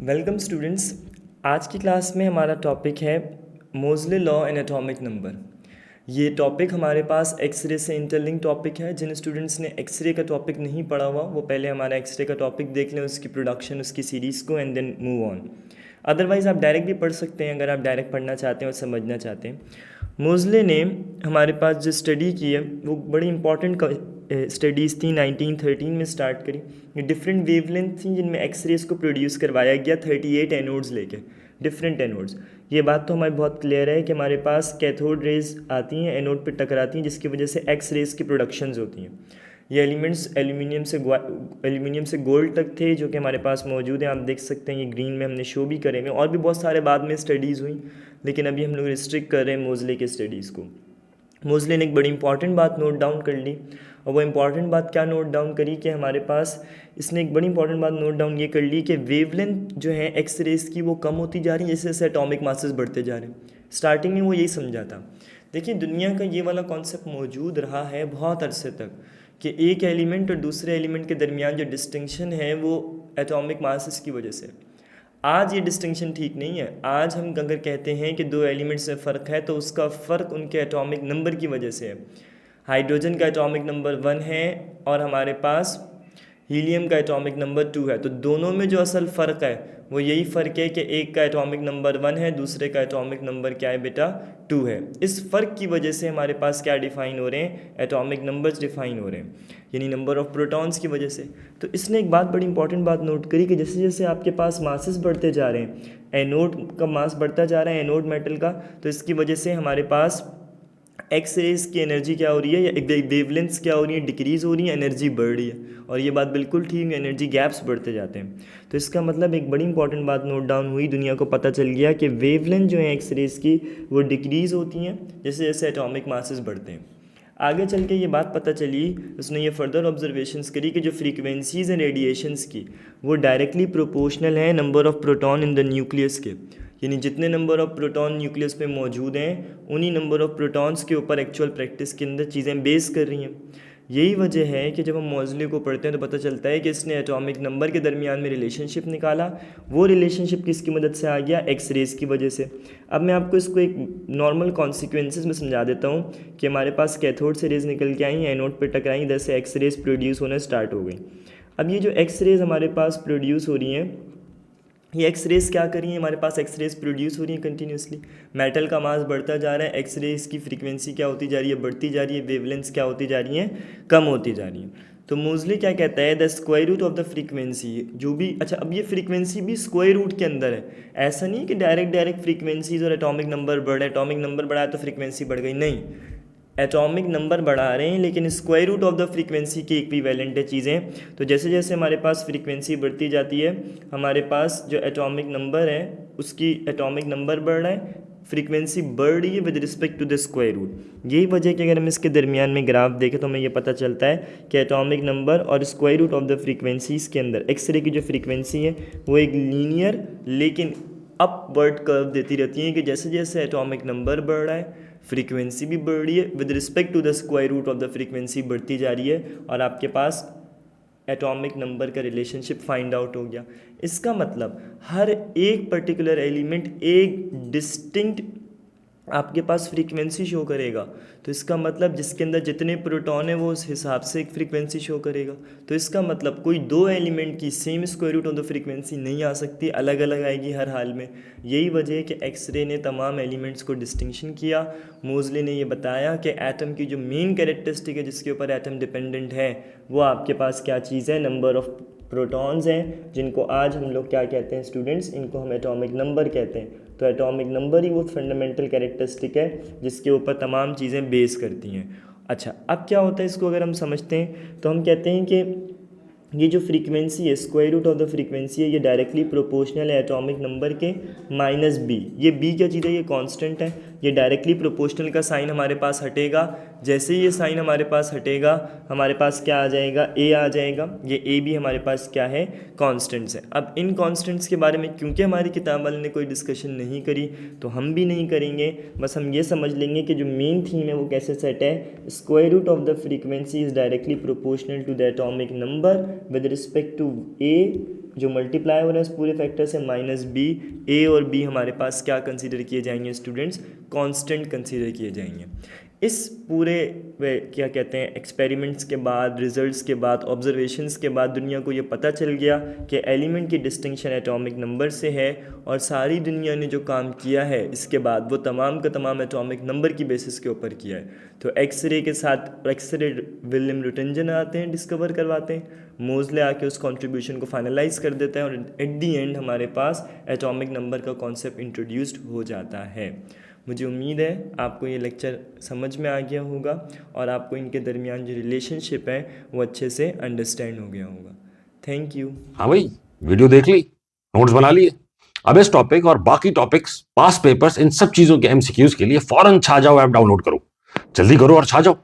Welcome students. आज की class में हमारा टॉपिक है मोज़ले लॉ एंड एटॉमिक नंबर। ये टॉपिक हमारे पास एक्सरे से इंटरलिंक टॉपिक है। जिन स्टूडेंट्स ने एक्सरे का टॉपिक नहीं पढ़ा हुआ वो पहले हमारा एक्सरे का टॉपिक देख लें, उसकी प्रोडक्शन, उसकी सीरीज़ को, and then move on. Otherwise आप डायरेक्ट भी पढ़ सकते हैं अगर आप डायरेक्ट पढ़ना चाहते हैं और समझना चाहते हैं। मोज़ले ने हमारे पास जो स्टडी की है वो बड़ी इंपॉर्टेंट स्टडीज़ थी, 1913 में स्टार्ट करी। ये डिफरेंट वेवलेंथ थी जिनमें एक्सरेज को प्रोड्यूस करवाया गया 38 एनोड्स लेके, डिफरेंट एनोड्स। ये बात तो हमारी बहुत क्लियर है कि हमारे पास कैथोड रेज आती हैं, एनोड पे टकराती हैं, जिसकी वजह से एक्स रेज की प्रोडक्शंस होती हैं। ये एलिमेंट्स एल्यूमिनियम से गोल्ड तक थे जो कि हमारे पास मौजूद हैं। आप देख सकते हैं ये ग्रीन में हमने शो भी करे हुए, और भी बहुत सारे बाद में स्टडीज़ हुई, लेकिन अभी हम लोग रिस्ट्रिक्ट कर रहे हैं मोज़ले के स्टडीज़ को। मोज़ले ने एक बड़ी इंपॉर्टेंट बात नोट डाउन कर ली, और वो इंपॉर्टेंट बात क्या नोट डाउन करी कि हमारे पास इसने एक बड़ी इंपॉर्टेंट बात नोट डाउन ये कर ली कि वेवलेंथ जो है एक्स रेज की वो कम होती जा रही है जैसे जैसे एटॉमिक मासेस बढ़ते जा रहे हैं। स्टार्टिंग में वो यही समझा था। देखिए, दुनिया का ये वाला कॉन्सेप्ट मौजूद रहा है बहुत अरसे तक कि एक एलिमेंट और दूसरे एलिमेंट के दरमियान जो डिस्टिंक्शन है वो एटॉमिक मासेस की वजह से। आज ये डिस्टिंक्शन ठीक नहीं है। आज हम अगर कहते हैं कि दो एलिमेंट्स में फ़र्क है तो उसका फ़र्क उनके एटॉमिक नंबर की वजह से है। हाइड्रोजन का एटॉमिक नंबर 1 है और हमारे पास हीलियम का एटॉमिक नंबर 2 है, तो दोनों में जो असल फ़र्क है वो यही फ़र्क है कि एक का एटॉमिक नंबर 1 है, दूसरे का एटॉमिक नंबर क्या है बेटा, 2 है। इस फ़र्क की वजह से हमारे पास क्या डिफ़ाइन हो रहे हैं, एटॉमिक नंबर्स डिफ़ाइन हो रहे हैं, यानी नंबर ऑफ़ प्रोटॉन्स की वजह से। तो इसने एक बात, बड़ी इंपॉर्टेंट बात नोट करी कि जैसे जैसे आपके पास मासेस बढ़ते जा रहे हैं, एनोड का मास बढ़ता जा रहा है, एनोड मेटल का, तो इसकी वजह से हमारे पास एक्स रेज की एनर्जी क्या हो रही है या वेवलेंथ्स क्या हो रही है, डिक्रीज़ हो रही है, एनर्जी बढ़ रही है। और ये बात बिल्कुल ठीक है, एनर्जी गैप्स बढ़ते जाते हैं। तो इसका मतलब एक बड़ी इंपॉर्टेंट बात नोट डाउन हुई, दुनिया को पता चल गया कि वेवलेंथ जो है एक्स रेज की वो डिक्रीज़ होती हैं जैसे जैसे एटॉमिक मासेस बढ़ते हैं। आगे चल के ये बात पता चली, उसने ये फर्दर ऑब्जर्वेशंस करी कि जो फ्रीक्वेंसीज़ हैं रेडिएशंस की वो डायरेक्टली प्रोपोर्शनल है number of proton in the nucleus के, यानी जितने नंबर ऑफ़ प्रोटॉन न्यूक्लियस पे मौजूद हैं उन्हीं नंबर ऑफ़ प्रोटॉन्स के ऊपर एक्चुअल प्रैक्टिस के अंदर चीज़ें बेस कर रही हैं। यही वजह है कि जब हम मोज़ले को पढ़ते हैं तो पता चलता है कि इसने एटॉमिक नंबर के दरमियान में रिलेशनशिप निकाला। वो रिलेशनशिप किसकी मदद से आ गया, एक्स रेज की वजह से। अब मैं आपको इसको एक नॉर्मल कॉन्सिक्वेंसेस में समझा देता हूँ कि हमारे पास कैथोड से रेज निकल के आई, एनोड पर टकराई, इधर से एक्स रेज प्रोड्यूस होना स्टार्ट हो गई। अब ये जो एक्स रेज हमारे पास प्रोड्यूस हो रही हैं, ये एक्स रेज क्या कर रही है, हमारे पास एक्स रेज प्रोड्यूस हो रही है कंटिन्यूसली। मेटल का मास बढ़ता जा रहा है, एक्स रेज की फ्रीक्वेंसी क्या होती जा रही है, बढ़ती जा रही है, वेवलेंथ्स क्या होती जा रही हैं, कम होती जा रही हैं। तो मोज़ले क्या कहता है, the square root of the frequency जो भी, अच्छा अब ये फ्रीक्वेंसी भी स्क्वायर रूट के अंदर है। ऐसा नहीं है कि डायरेक्ट फ्रीक्वेंसीज और एटॉमिक नंबर बढ़े, एटॉमिक नंबर बढ़ाया तो फ्रीक्वेंसी बढ़ गई, नहीं। एटॉमिक नंबर बढ़ा रहे हैं लेकिन square root of the frequency की इक्विवेलेंट है चीज़ें। तो जैसे जैसे हमारे पास फ्रीक्वेंसी बढ़ती जाती है, हमारे पास जो एटॉमिक नंबर है उसकी एटॉमिक नंबर बढ़ रहा है, फ्रीक्वेंसी बढ़ रही है with respect to the square root. यही वजह है कि अगर हम इसके दरमियान में ग्राफ देखें तो हमें ये पता चलता है कि एटॉमिक नंबर और square root of the frequencies के अंदर एक्सरे की जो फ्रीक्वेंसी है वो एक लीनियर लेकिन अपवर्ड कर्व देती रहती है कि जैसे जैसे एटॉमिक नंबर बढ़ रहा है फ्रीक्वेंसी भी बढ़ रही है, with respect to the square root of the frequency बढ़ती जा रही है, और आपके पास एटॉमिक नंबर का रिलेशनशिप फाइंड आउट हो गया। इसका मतलब हर एक पर्टिकुलर एलिमेंट एक डिस्टिंक्ट आपके पास फ्रीक्वेंसी शो करेगा। तो इसका मतलब जिसके अंदर जितने प्रोटॉन है वो उस हिसाब से एक फ्रीक्वेंसी शो करेगा। तो इसका मतलब कोई दो एलिमेंट की same square root of the frequency नहीं आ सकती, अलग अलग आएगी हर हाल में। यही वजह है कि एक्सरे ने तमाम एलिमेंट्स को डिस्टिंक्शन किया। मोज़ले ने ये बताया कि एटम की जो मेन कैरेक्टरिस्टिक है जिसके ऊपर एटम डिपेंडेंट है वो आपके पास क्या चीज़ है, नंबर ऑफ़ प्रोटॉन्स हैं, जिनको आज हम लोग क्या कहते हैं स्टूडेंट्स, इनको हम एटॉमिक नंबर कहते हैं। तो एटॉमिक नंबर ही वो फंडामेंटल कैरेक्टरिस्टिक है जिसके ऊपर तमाम चीज़ें बेस करती हैं। अच्छा, अब क्या होता है, इसको अगर हम समझते हैं तो हम कहते हैं कि ये जो फ्रीक्वेंसी है, square root of the frequency है, ये डायरेक्टली प्रोपोर्शनल है एटॉमिक नंबर के माइनस बी। ये बी क्या चीज़ है, ये कांस्टेंट है, ये डायरेक्टली प्रोपोर्शनल का साइन हमारे पास हटेगा जैसे ही ये साइन हमारे पास हटेगा हमारे पास क्या आ जाएगा, ए आ जाएगा। ये ए भी हमारे पास क्या है, कॉन्स्टेंट्स है। अब इन कॉन्स्टेंट्स के बारे में क्योंकि हमारी किताब वाले ने कोई डिस्कशन नहीं करी तो हम भी नहीं करेंगे, बस हम ये समझ लेंगे कि जो मेन थीम है वो कैसे सेट है। Square root of the frequency is directly proportional to the atomic number with respect to a, जो मल्टीप्लाई हो रहा है इस पूरे फैक्टर से, माइनस बी। ए और बी हमारे पास क्या कंसीडर किए जाएंगे स्टूडेंट्स, कांस्टेंट कंसीडर किए जाएंगे। इस पूरे क्या कहते हैं एक्सपेरिमेंट्स के बाद, रिजल्ट्स के बाद, ऑब्जर्वेशंस के बाद दुनिया को ये पता चल गया कि एलिमेंट की डिस्टिंक्शन एटॉमिक नंबर से है, और सारी दुनिया ने जो काम किया है इसके बाद वो तमाम का तमाम एटॉमिक नंबर की बेसिस के ऊपर किया है। तो एक्सरे के साथ एक्सरे विलियम रुटेंजन आते हैं, डिस्कवर करवाते हैं, मोज़ले आके उस कंट्रीब्यूशन को फाइनलाइज कर देता है, और एट दी एंड हमारे पास एटॉमिक नंबर का कॉन्सेप्ट इंट्रोड्यूस्ड हो जाता है। मुझे उम्मीद है आपको ये लेक्चर समझ में आ गया होगा और आपको इनके दरमियान जो रिलेशनशिप है वो अच्छे से अंडरस्टैंड हो गया होगा। Thank you. हाँ भाई, वीडियो देख ली, नोट्स बना लिए। अब इस टॉपिक और बाकी टॉपिक्स, पास पेपर्स, इन सब चीजों के एमसीक्यूज के लिए फौरन छा जाओ ऐप डाउनलोड करो। जल्दी करो और छा जाओ।